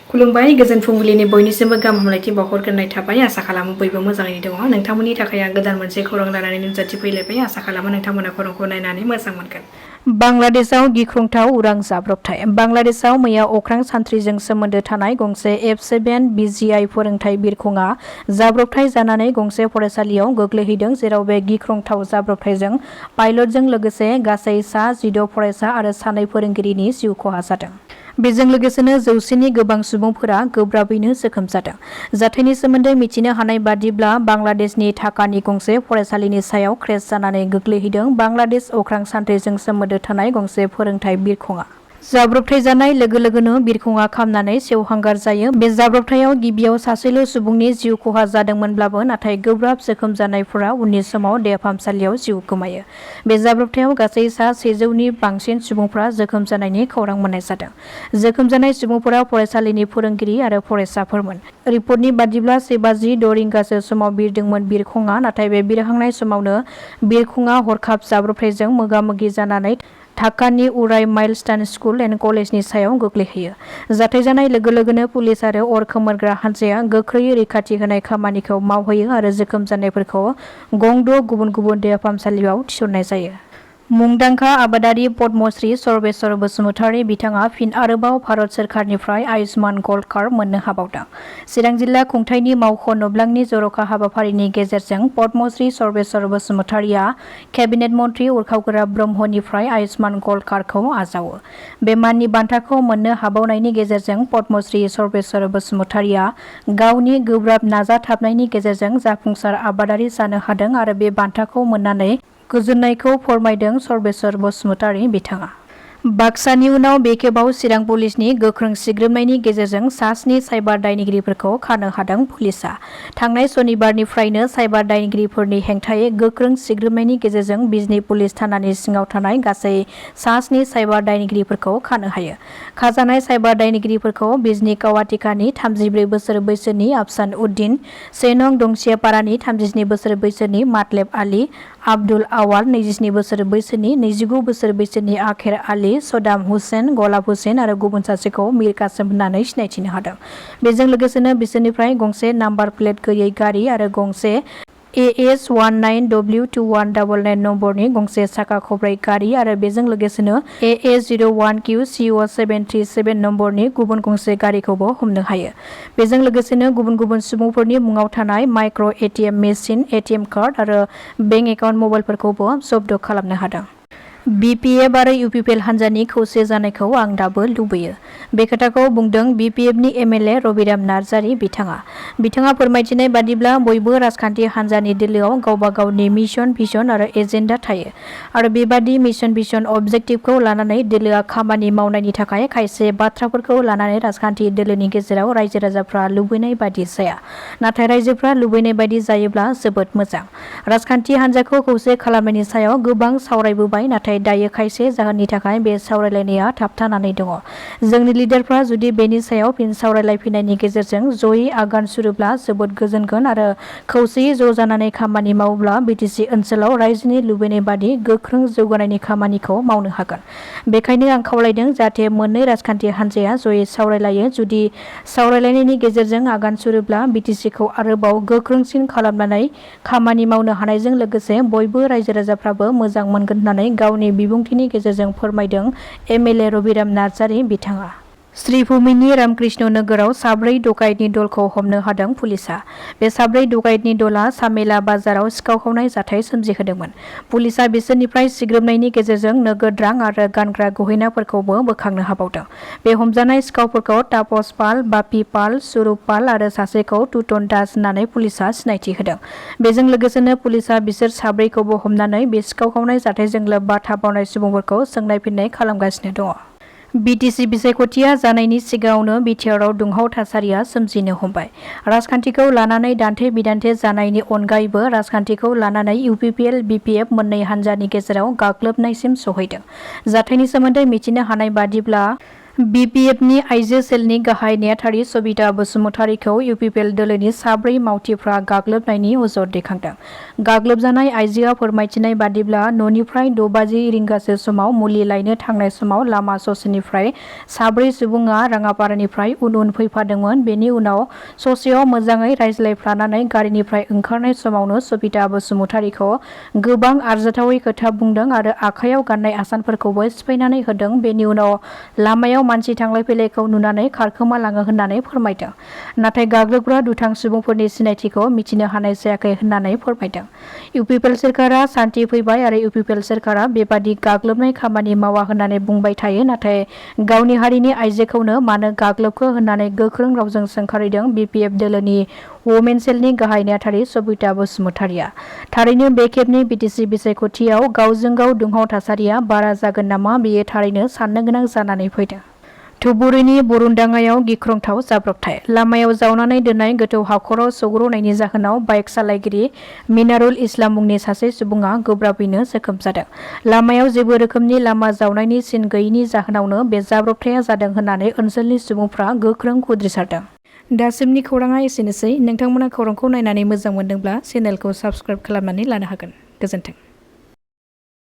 खुलुमबाय गोजोन फुंबिलिनि बयनिसिमबो गाहाम हामलायथि बावहरग्रोनाय थाबाय आसा खालामो बयबो मोजाङैनो दङ नोंथांमोननि थाखाय आं गोदान मोनसे खौरां लानानै नुजाथि फैलायबाय आसा खालामो नोंथांमोना खौरांखौ नायनानै मोजां मोनगोन। बांलादेशआव गिख्रंथाव उरां जाब्रबथाय बांलादेशआव मैया अख्रां सान्थ्रिजों सोमोन्दो थानाय गंसे F-7 BGI फोरोंथाय बिरखंआ जाब्रबथाय जानानै गंसे फरायसालियाव गोग्लैहैदों जेराव बे गिख्रंथाव जाब्रबथायजों पाइलटजों लोगोसे गासै सा 16 फरायसा आरो सानै फोरोंगिरिनि जिउ खहा जादों। बेजों लोगोसेनो 100नि गोबां सुबुंफोरा गोब्राबैनो जोखोम जादों। जाथायनि सोमोन्दै मिथिनो हानाय बादिब्ला बांलादेशनि ढाकानि गंसे फरायसालिनि सायाव क्रेश जानानै गोग्लैहैदों बांलादेश अख्रां सान्थ्रिजों सोमोन्दो थानाय गंसे फोरोंथाय बिरखंआ। जाब्रबथाय जानाय लोगो लोगोनो बिरखंआ खामनानै सेवहांगार जायो। बे जाब्रबथायाव गिबियाव सासेल' सुबुंनि जिउ खहा जादोंमोनब्लाबो नाथाय गोब्राब जोखोम जानायफोरा उननि समाव देहा फाहामसालियाव जिउ गोमायो। बे जाब्रबथायाव गासै सा 100नि बांसिन सुबुंफोरा जोखोम जानायनि खौरां मोननाय जादों। जोखोम जानाय सुबुंफोरा फरायसालिनि फोरोंगिरि आरो फरायसाफोरमोन। रिपर्टनि बादिब्ला 1:56 रिंगासो समाव बिरदोंमोन बिरखंआ नाथाय बे बिरहांनाय समावनो बिरखंआ हरखाब जाब्रबथायजों मोगा-मोगि जानानै ढाकानि उराय माइलस्टोन स्कुल एन्ड कलेजनि सायाव गोग्लैहैयो। जाथाय जानाय लोगो लोगोनो पुलिस आरो अर खोमोरग्रा हान्जाया गोख्रैयै रैखाथि होनाय खामानिखौ मावहोयो आरो जोखोम जानायफोरखौ गं 6 गुबुन गुबुन देहा फाहामसालियाव थिसननाय जायो। मुंदांखा आबादारि पद्मश्री सर्वेश्वर बसुमतारी बिथाङा फिन आरोबाव भारत सोरखारनिफ्राय आयुष्मान गल्ड कार्ड मोननो हाबावदों। चिरां जिल्ला खुंथायनि मावख' नब्लांनि जर'खा हाबाफारिनि गेजेरजों पद्मश्री सर्वेश्वर बसुमतारीया केबिनेट मन्त्रि उरखावगोरा ब्रह्मनिफ्राय आयुष्मान गल्ड कार्डखौ आजावो। बे माननि बान्थाखौ मोननो हाबावनायनि गेजेरजों पद्मश्री सर्वेश्वर बसुमतारीया गावनि गोब्राब नाजाथाबनायनि गेजेरजों जाफुंसार आबादारि जानो हादों आरो बे बान्थाखौ मोननानै गोजोननायखौ फोरमायदों सर्वेश्वर बसुमतारी बिथाङा। बाक्सानि उनाव बे खेबाव चिरां पुलिसनि गोख्रों सिग्रोमनायनि गेजेरजों सा 7 साइबार दायनिगिरिफोरखौ खानो हादों पुलिसआ। थांनाय सनिबारनिफ्रायनो साइबार दायनिगिरिफोरनि हेंथायै गोख्रों सिग्रोमनायनि गेजेरजों बिजनी पुलिस थानानि सिङाव थानाय गासै सा 7 साइबार दायनिगिरिफोरखौ खानो हायो। खाजानाय साइबार दायनिगिरिफोरखौ बिजनी कावाटिकानि 34 बोसोर बैसोनि आफसान उद्दीन, 1 नं दंसियापारानि 37 बोसोर बैसोनि मातलेब आली, आब्दुल आवाल 27 बोसोर बैसोनि, 29 बोसोर बैसोनि आखेर आली, सदाम हुसेन, गलाब हुसेन आरो गुबुन सासेखौ मिर कासिम होननानै सिनायथिनो हादों। बेजों लोगोसेनो बिसोरनिफ्राय गंसे नाम्बार प्लेट गैयै गारि आरो गंसे AS19W2199 नम्बरनि गंसे साखा खबब्रै गारि आरो बेजों लोगोसेनो AA01QCO737 नम्बरनि गुबुन गंसे गारिखौबो हमनो हायो। बेजों लोगोसेनो गुबुन गुबुन सुबुंफोरनि मुङाव थानाय micro' ATM machine, ATM card आरो बेंक एकाउन्ट मबाइलफोरखौबो जब्द खालामनो हादों। BPF आरो UPPL हान्जानि खौसे जानायखौ आं दाबो लुबैयो। बे खोथाखौ बुंदों BPFनि MLA रबिराम नार्जारी बिथाङा फोरमायथिनाय बादिब्ला बयबो राजखान्थि हान्जानि दोलोआव गावबा गावनि मिशन, भिजन आरो एजेन्डा थायो आरो बेबादि मिशन, भिजन, अबजेक्टिभखौ लानानै दोलोआ खामानि मावनायनि थाखाय खायसे बाथ्राफोरखौ लानानै राजखान्थि दोलोनि गेजेराव रायजो राजाफ्रा लुबैनाय बादि जाया। नाथाय रायजोफ्रा लुबैनाय बादि जायोब्ला जोबोद मोजां। राजखान्थि हान्जाखौ खौसे खालामनायनि सायाव गोबां सावरायबोबाय नाथाय दायो खायसे जाहोननि थाखाय बे सावरायलायनाया थाबथानानै दङ। जोंनि लिडारफ्रा जुदि बेनि सायाव फिन सावरायलायफिननायनि गेजेरजों जयै आगान सुरोब्ला जोबोद गोजोनगोन आरो खौसेयै ज' जानानै खामानि मावोब्ला BTC ओनसोलाव रायजोनि लुबैनाय बादि गोख्रों जौगानायनि खामानिखौ मावनो हागोन। बेखायनो आं खावलायदों जाहाथे मोननै राजखान्थि हान्जाया जयै सावरायलायो। जुदि सावरायलायनायनि गेजेरजों आगान सुरोब्ला BTCखौ आरोबाव गोख्रोंसिन खालामनानै खामानि मावनो हानायजों लोगोसे बयबो रायजो राजाफ्राबो मोजां मोनगोन होननानै गावनि बिबुंथिनि गेजेरजों फोरमायदों MLA रबिराम नार्जारी बिथाङा। श्रीभूमिनि रामकृष्ण नोगोराव 4 डकाइतनि दलखौ हमनो हादों पुलिसआ। बे 4 डकाइतनि दलआ सामेला बाजाराव सिखाव खावनाय जाथाय सोमजिहोदोंमोन। पुलिसआ बिसोरनिफ्राय सिग्रोमनायनि गेजेरजों नोगोद रां आरो गानग्रा गहेनाफोरखौबो बोखांनो हाबावदों। बे हमजानाय सिखावफोरखौ तापस पाल, बापी पाल, स्वरूप पाल आरो सासेखौ टुटन दास होननानै पुलिसआ सिनायथि होदों। बेजों लोगोसेनो पुलिसआ बिसोर 4खौबो हमनानै बे सिखाव खावनाय जाथायजों लोब्बा थाबावनाय सुबुंफोरखौ सोंनाय फिननाय खालामगासिनो दङ। BTC बिसायख'थिया जानायनि सिगाङावनो बिटिआरआव दुंहाव थासारिया सोमजिनो हमबाय। राजखान्थिखौ लानानै दान्थे-बिदान्थे जानायनि अनगायैबो राजखान्थिखौ लानानै UPPL, BPF मोननै हान्जानि गेजेराव गाग्लोबनायसिम सौहैदों। जाथायनि सोमोन्दै मिथिनो हानाय बादिब्ला BPFनि आइजो सेलनि गाहाय नेहाथारि सबिता बसुमतारीखौ इउपिपिएल दोलोनि 4 मावथिफ्रा गाग्लोबनायनि अजद दैखांदों। गाग्लोबजानाय आइजोआ फोरमायथिनाय बादिब्ला न'निफ्राय 6:00 रिंगासो समाव मुलि लायनो थांनाय समाव लामा ससेनिफ्राय 4 सुबुङा राङापारानिफ्राय उन फैफादोंमोन। बेनि उनाव ससेयाव मोजाङै रायज्लायफ्लानानै गारिनिफ्राय ओंखारनाय समावनो सबिता बसुमतारीखौ गोबां आरजाथावै खोथा बुंदों आरो आखायाव गाननाय आसानफोरखौबो सिफायनानै होदों। बेनि उनाव लामायाव मानसि थांलाय फैलायखौ नुनानै खारखोमालाङो होननानै फोरमायदों। नाथाय गाग्लोबग्रा दुथां सुबुंफोरनि सिनायथिखौ मिथिनो हानाय जायाखै होननानै फोरमायदों। इउपिपिएल सोरखारा सान्थि फैबाय आरो इउपिपिएल सोरखारा बेबादि गाग्लोबनाय खामानि मावा होननानै बुंबाय थायो, नाथाय गावनि हारिनि आइजोखौनो मानो गाग्लोबखो होननानै गोख्रों रावजों सोंखारिदों बिपिएफ दोलोनि वमेन सेलनि गाहाय नेहाथारि सबिता बसुमतारीआ। थारैनो बे खेबनि बिटिसि बिसायख'थियाव गावजों गाव दुंहाव थासारिया बारा जागोन नामा, बेयो थारैनो साननो गोनां जानानै फैदों। धुबुरीनि बरुन्दाङायाव गिख्रंथाव जाब्रबथाय। लामायाव जावनानै दोननाय गोथौ हाखराव सौग्रावनायनि जाहोनाव बाइक सालायगिरि मिनारुल इस्लाम मुंनि सासे सुबुङा गोब्राबैनो जोखोम जादों। लामायाव जेबो रोखोमनि लामा जावनायनि सिन गैयैनि जाहोनावनो बे जाब्रबथाया जादों होननानै ओनसोलनि सुबुंफ्रा गोख्रों खुद्रिसारदों। दासिमनि खौराङा एसेनोसै। नोंथांमोना खौरांखौ नायनानै मोजां मोनदोंब्ला चेनेलखौ साबस्क्राइब खालामनानै लानो हागोन। गोजोन्थों।